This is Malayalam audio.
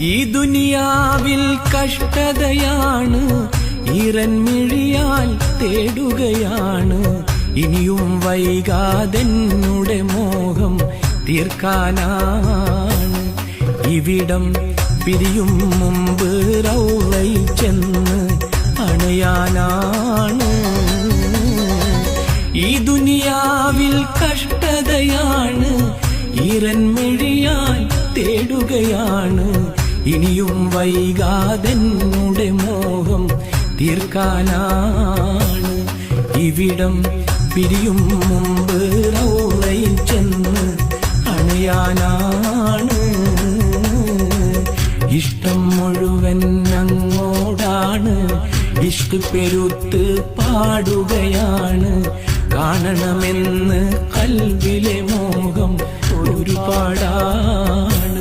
ഈ ദുനിയാവിൽ കഷ്ടതയാണ്, ഈറൻമിഴിയാൽ തേടുകയാണ്. ഇനിയും വൈകാതെന്നുടെ മോഹം തീർക്കാനാണ്. ഇവിടം പിരിയും മുമ്പ് റൗളയിൽ ചെന്ന് അണയാനാണ്. ഈ ദുനിയാവിൽ കഷ്ടതയാണ്, ഈറൻമിഴിയാൽ തേടുകയാണ്. ഇനിയും വൈകാതെന്നുടെ മോഹം തീർക്കാനാണ്. ഇവിടം പിരിയും മുമ്പ് റൗളയിൽ ചെന്ന് അണയാനാണ്. ഇഷ്ടം മുഴുവൻ അങ്ങോടാണ്, ഇഷ്ക് പെരുത്ത് പാടുകയാണ്. കാണണമെന്ന് കൽവിലെ മോഹം ഒരുപാടാണ്.